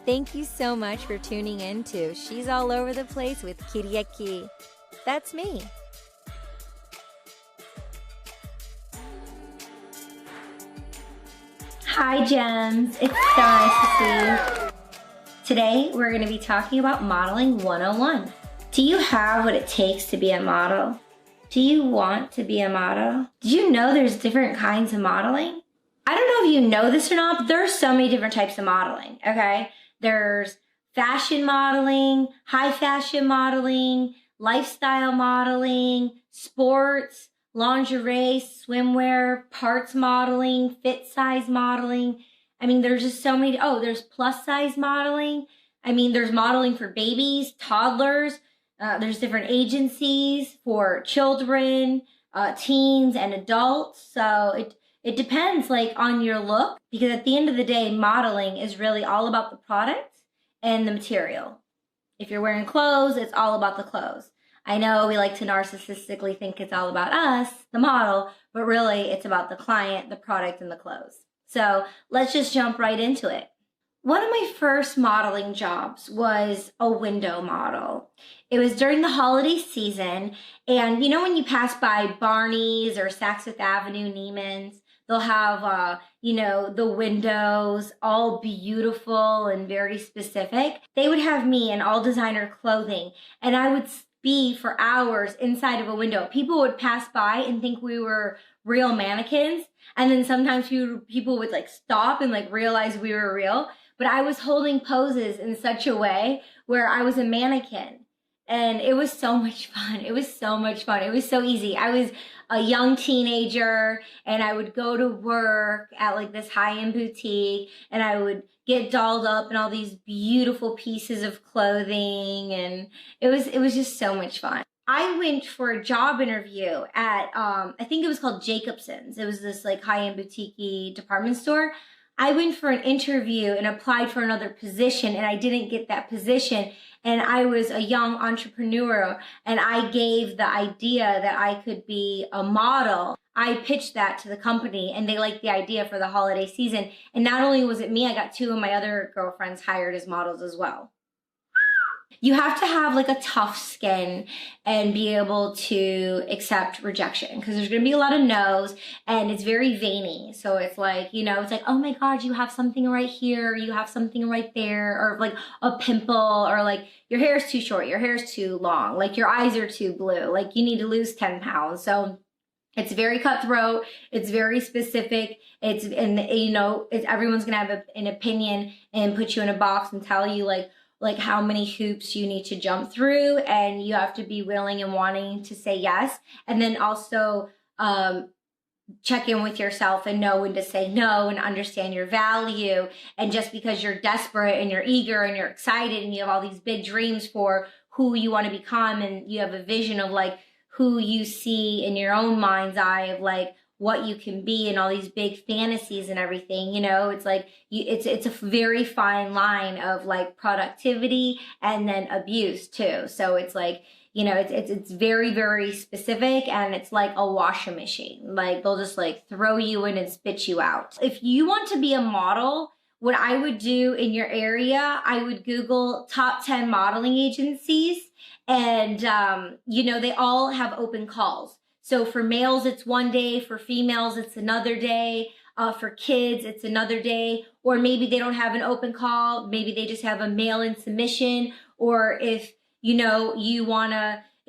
Thank you so much for tuning in to She's All Over the Place with Kiriaki. That's me. Hi gems, it's so nice to see you. Today we're going to be talking about modeling 101. Do you have what it takes to be a model? Do you want to be a model? Did you know there's different kinds of modeling? I don't know if you know this or not, but there are so many different types of modeling, okay? There's fashion modeling, high fashion modeling, lifestyle modeling, sports, lingerie, swimwear, parts modeling, fit size modeling. I mean, there's just so many. Oh, there's plus size modeling. I mean, there's modeling for babies, toddlers. There's different agencies for children, teens, and adults. So it depends like on your look, because at the end of the day, modeling is really all about the product and the material. If you're wearing clothes, it's all about the clothes. I know we like to narcissistically think it's all about us, the model, but really it's about the client, the product, and the clothes. So let's just jump right into it. One of my first modeling jobs was a window model. It was during the holiday season, and you know when you pass by Barney's or Saks Fifth Avenue, Neiman's, they'll have, the windows all beautiful and very specific. They would have me in all designer clothing, and I would be for hours inside of a window. People would pass by and think we were real mannequins, and then sometimes people would like stop and like realize we were real. But I was holding poses in such a way where I was a mannequin. And it was so much fun. It was so much fun. It was so easy. I was a young teenager, and I would go to work at like this high-end boutique, and I would get dolled up in all these beautiful pieces of clothing, and it was just so much fun. I went for a job interview at I think it was called Jacobson's. It was this like high-end boutique department store. I went for an interview and applied for another position, and I didn't get that position. And I was a young entrepreneur, and I gave the idea that I could be a model. I pitched that to the company, and they liked the idea for the holiday season. And not only was it me, I got 2 of my other girlfriends hired as models as well. You have to have like a tough skin and be able to accept rejection, because there's going to be a lot of no's, and it's very veiny. So it's like, it's like, oh my God, you have something right here, you have something right there, or like a pimple, or like your hair is too short, your hair is too long, like your eyes are too blue, like you need to lose 10 pounds. So it's very cutthroat. It's very specific. Everyone's going to have an opinion and put you in a box and tell you like how many hoops you need to jump through, and you have to be willing and wanting to say yes. And then also check in with yourself and know when to say no and understand your value. And just because you're desperate and you're eager and you're excited and you have all these big dreams for who you want to become, and you have a vision of like who you see in your own mind's eye of like what you can be and all these big fantasies and everything, it's like it's a very fine line of like productivity and then abuse too. So it's like, it's very, very specific, and it's like a washing machine. Like they'll just like throw you in and spit you out. If you want to be a model, what I would do in your area, I would Google top 10 modeling agencies, and they all have open calls. So for males, it's one day. For females, it's another day. For kids, it's another day. Or maybe they don't have an open call. Maybe they just have a mail-in submission. Or if,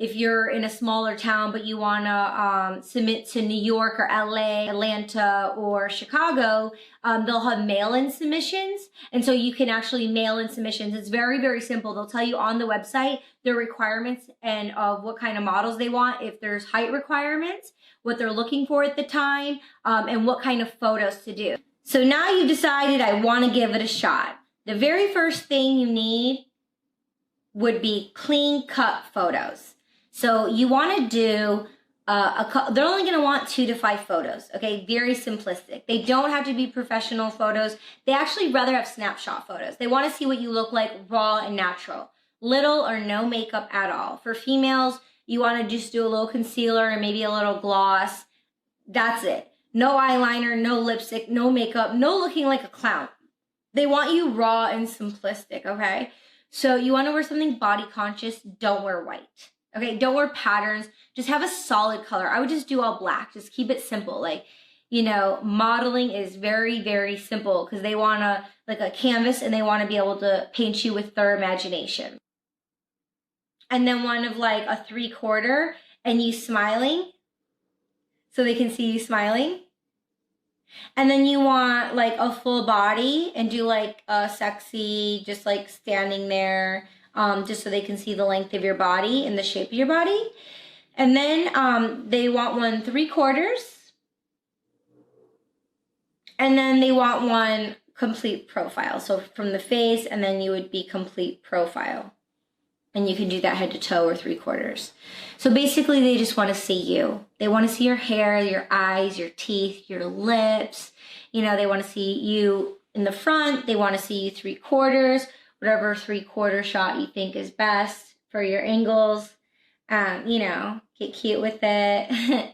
if you're in a smaller town, but you want to submit to New York or LA, Atlanta, or Chicago, they'll have mail-in submissions. And so you can actually mail in submissions. It's very, very simple. They'll tell you on the website their requirements and of what kind of models they want, if there's height requirements, what they're looking for at the time, and what kind of photos to do. So now you've decided I want to give it a shot. The very first thing you need would be clean cut photos. So you want to do they're only going to want 2 to 5 photos. Okay. Very simplistic. They don't have to be professional photos. They actually rather have snapshot photos. They want to see what you look like raw and natural, little or no makeup at all. For females, you want to just do a little concealer and maybe a little gloss. That's it. No eyeliner, no lipstick, no makeup, no looking like a clown. They want you raw and simplistic, okay? So you want to wear something body conscious. Don't wear white, okay? Don't wear patterns. Just have a solid color. I would just do all black. Just keep it simple. Like, you know, modeling is very, very simple because they want to, like a canvas, and they want to be able to paint you with their imagination. And then one of like a 3/4 and you smiling so they can see you smiling. And then you want like a full body and do like a sexy, just like standing there, just so they can see the length of your body and the shape of your body. And then they want one 3/4. And then they want one complete profile. So from the face, and then you would be complete profile. And you can do that head to toe or 3/4. So basically they just want to see you. They want to see your hair, your eyes, your teeth, your lips. You know, they want to see you in the front. They want to see you 3/4, whatever 3/4 shot you think is best for your angles. You know, get cute with it.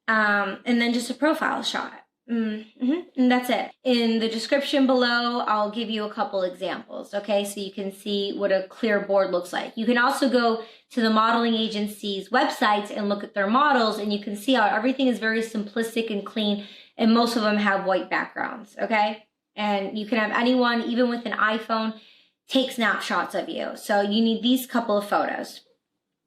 And then just a profile shot. And that's it. In the description below, I'll give you a couple examples, okay? So you can see what a clear board looks like. You can also go to the modeling agency's websites and look at their models, and you can see how everything is very simplistic and clean, and most of them have white backgrounds, okay? And you can have anyone, even with an iPhone, take snapshots of you. So you need these couple of photos.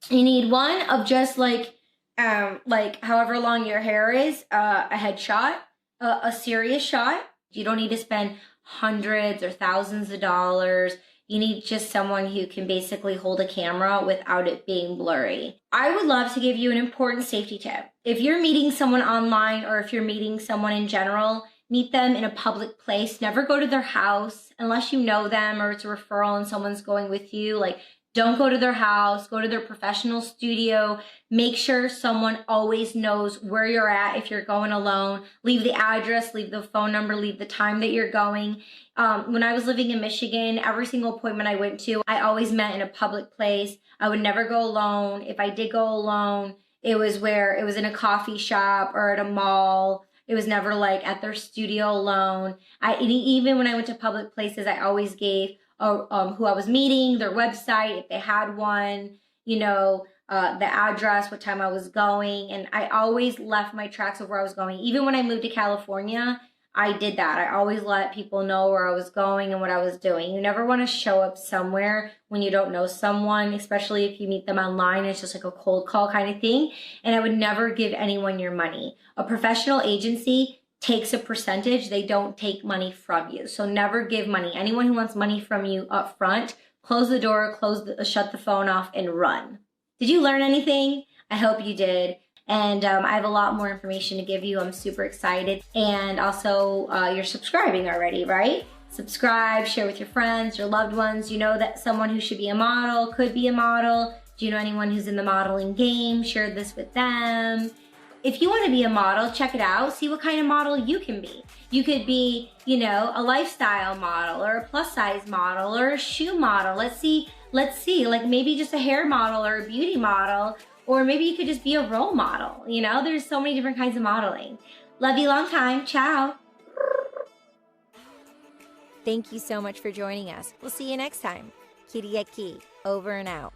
You need one of just like however long your hair is, a headshot. A serious shot. You don't need to spend hundreds or thousands of dollars. You need just someone who can basically hold a camera without it being blurry. I would love to give you an important safety tip. If you're meeting someone online, or if you're meeting someone in general, meet them in a public place. Never go to their house unless you know them or it's a referral and someone's going with you. Like, don't go to their house, go to their professional studio. Make sure someone always knows where you're at if you're going alone. Leave the address, leave the phone number, leave the time that you're going. When I was living in Michigan, every single appointment I went to, I always met in a public place. I would never go alone. If I did go alone, it was in a coffee shop or at a mall. It was never like at their studio alone. Even when I went to public places, I always gave who I was meeting, their website, if they had one, you know, the address, what time I was going. And I always left my tracks of where I was going. Even when I moved to California, I did that. I always let people know where I was going and what I was doing. You never want to show up somewhere when you don't know someone, especially if you meet them online. It's just like a cold call kind of thing. And I would never give anyone your money. A professional agency takes a percentage. They don't take money from you. So never give money. Anyone who wants money from you up front, close the door, shut the phone off, and run. Did you learn anything? I hope you did. And I have a lot more information to give you. I'm super excited. And also, you're subscribing already, right? Subscribe, share with your friends, your loved ones. You know that someone who should be a model, could be a model. Do you know anyone who's in the modeling game? Share this with them. If you want to be a model, check it out. See what kind of model you can be. You could be, you know, a lifestyle model or a plus size model or a shoe model. Let's see, like maybe just a hair model or a beauty model, or maybe you could just be a role model. You know, there's so many different kinds of modeling. Love you long time. Ciao. Thank you so much for joining us. We'll see you next time. Kiriaki, over and out.